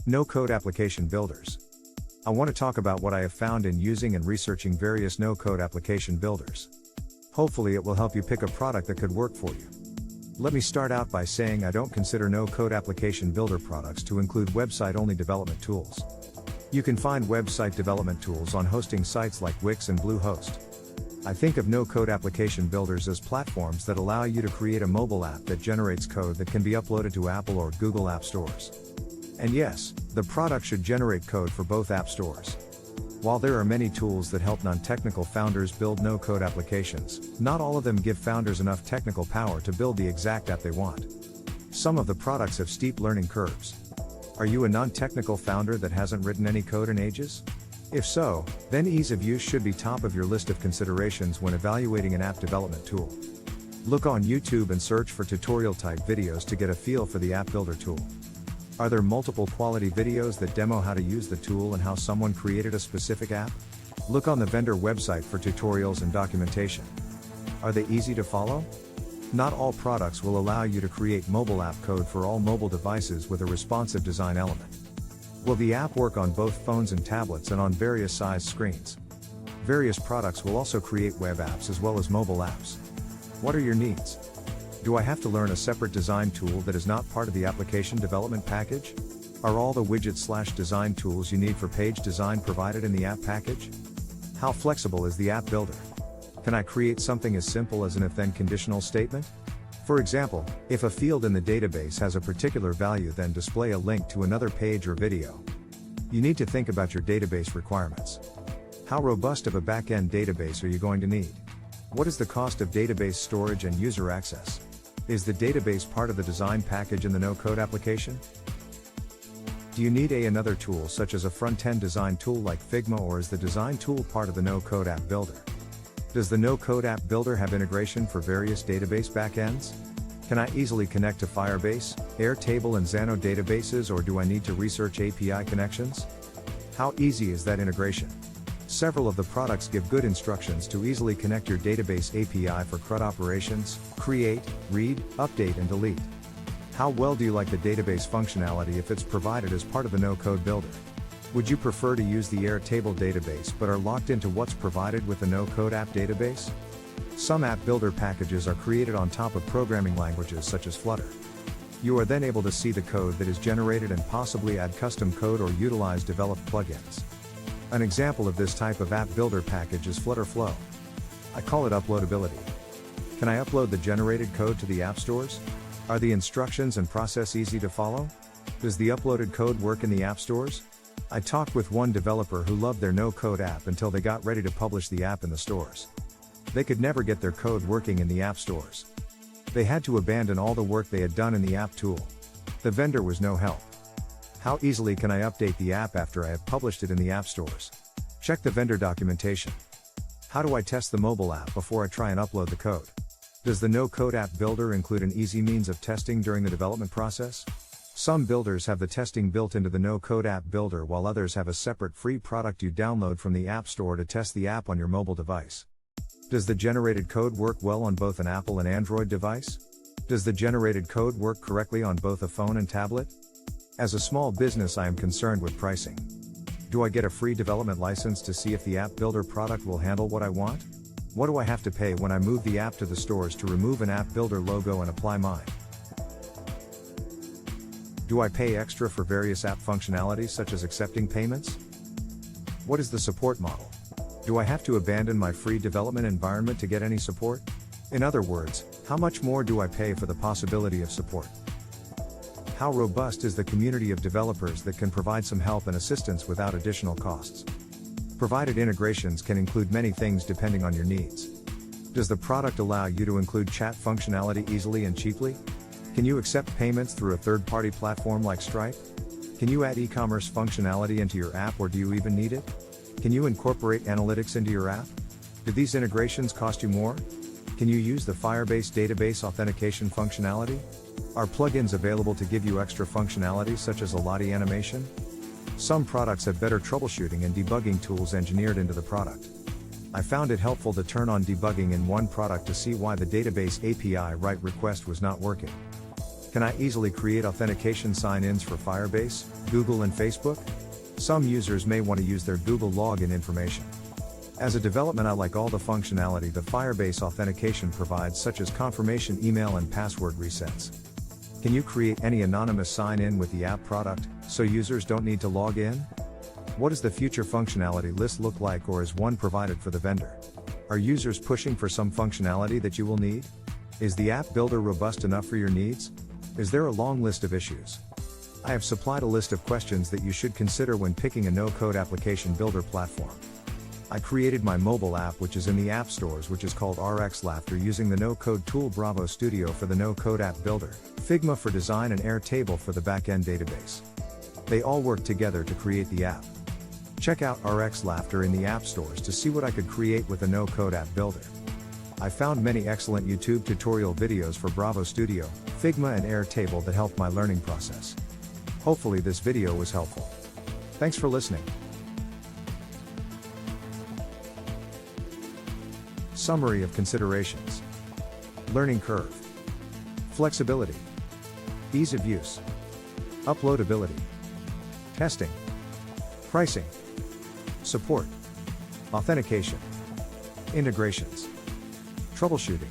No-code application builders. I want to talk about what I have found in using and researching various no-code application builders. Hopefully it will help you pick a product that could work for you. Let me start out by saying I don't consider no-code application builder products to include website-only development tools. You can find website development tools on hosting sites like Wix and Bluehost. I think of no-code application builders as platforms that allow you to create a mobile app that generates code that can be uploaded to Apple or Google App Stores. And yes, the product should generate code for both app stores. While there are many tools that help non-technical founders build no-code applications, not all of them give founders enough technical power to build the exact app they want. Some of the products have steep learning curves. Are you a non-technical founder that hasn't written any code in ages? If so, then ease of use should be top of your list of considerations when evaluating an app development tool. Look on YouTube and search for tutorial-type videos to get a feel for the app builder tool. Are there multiple quality videos that demo how to use the tool and how someone created a specific app? Look on the vendor website for tutorials and documentation. Are they easy to follow? Not all products will allow you to create mobile app code for all mobile devices with a responsive design element. Will the app work on both phones and tablets and on various size screens? Various products will also create web apps as well as mobile apps. What are your needs? Do I have to learn a separate design tool that is not part of the application development package? Are all the widget/design tools you need for page design provided in the app package? How flexible is the app builder? Can I create something as simple as an if-then conditional statement? For example, if a field in the database has a particular value, then display a link to another page or video. You need to think about your database requirements. How robust of a back-end database are you going to need? What is the cost of database storage and user access? Is the database part of the design package in the no-code application? Do you need another tool such as a front-end design tool like Figma, or is the design tool part of the no-code app builder? Does the no-code app builder have integration for various database backends? Can I easily connect to Firebase, Airtable and Xano databases, or do I need to research API connections? How easy is that integration? Several of the products give good instructions to easily connect your database API for CRUD operations: create, read, update and delete. How well do you like the database functionality if it's provided as part of the no-code builder? Would you prefer to use the Airtable database but are locked into what's provided with the no-code app database? Some app builder packages are created on top of programming languages such as Flutter. You are then able to see the code that is generated and possibly add custom code or utilize developed plugins. An example of this type of app builder package is Flutter Flow. I call it uploadability. Can I upload the generated code to the app stores? Are the instructions and process easy to follow? Does the uploaded code work in the app stores? I talked with one developer who loved their no-code app until they got ready to publish the app in the stores. They could never get their code working in the app stores. They had to abandon all the work they had done in the app tool. The vendor was no help. How easily can I update the app after I have published it in the app stores? Check the vendor documentation. How do I test the mobile app before I try and upload the code? Does the no-code app builder include an easy means of testing during the development process? Some builders have the testing built into the no-code app builder, while others have a separate free product you download from the App Store to test the app on your mobile device. Does the generated code work well on both an Apple and Android device? Does the generated code work correctly on both a phone and tablet? As a small business, I am concerned with pricing. Do I get a free development license to see if the app builder product will handle what I want? What do I have to pay when I move the app to the stores to remove an app builder logo and apply mine? Do I pay extra for various app functionalities such as accepting payments? What is the support model? Do I have to abandon my free development environment to get any support? In other words, how much more do I pay for the possibility of support? How robust is the community of developers that can provide some help and assistance without additional costs? Provided integrations can include many things depending on your needs. Does the product allow you to include chat functionality easily and cheaply? Can you accept payments through a third-party platform like Stripe? Can you add e-commerce functionality into your app, or do you even need it? Can you incorporate analytics into your app? Do these integrations cost you more? Can you use the Firebase database authentication functionality? Are plugins available to give you extra functionality such as a Lottie animation? Some products have better troubleshooting and debugging tools engineered into the product. I found it helpful to turn on debugging in one product to see why the database API write request was not working. Can I easily create authentication sign-ins for Firebase, Google and Facebook? Some users may want to use their Google login information. As a development, I like all the functionality that Firebase authentication provides, such as confirmation email and password resets. Can you create any anonymous sign-in with the app product, so users don't need to log in? What does the future functionality list look like, or is one provided for the vendor? Are users pushing for some functionality that you will need? Is the app builder robust enough for your needs? Is there a long list of issues? I have supplied a list of questions that you should consider when picking a no-code application builder platform. I created my mobile app, which is in the app stores, which is called RX Laughter, using the no-code tool Bravo Studio for the no-code app builder, Figma for design, and Airtable for the back-end database. They all work together to create the app. Check out RX Laughter in the app stores to see what I could create with a no-code app builder. I found many excellent YouTube tutorial videos for Bravo Studio, Figma and Airtable that helped my learning process. Hopefully this video was helpful. Thanks for listening. Summary of considerations. Learning curve. Flexibility. Ease of use. Uploadability. Testing. Pricing. Support. Authentication. Integrations. Troubleshooting.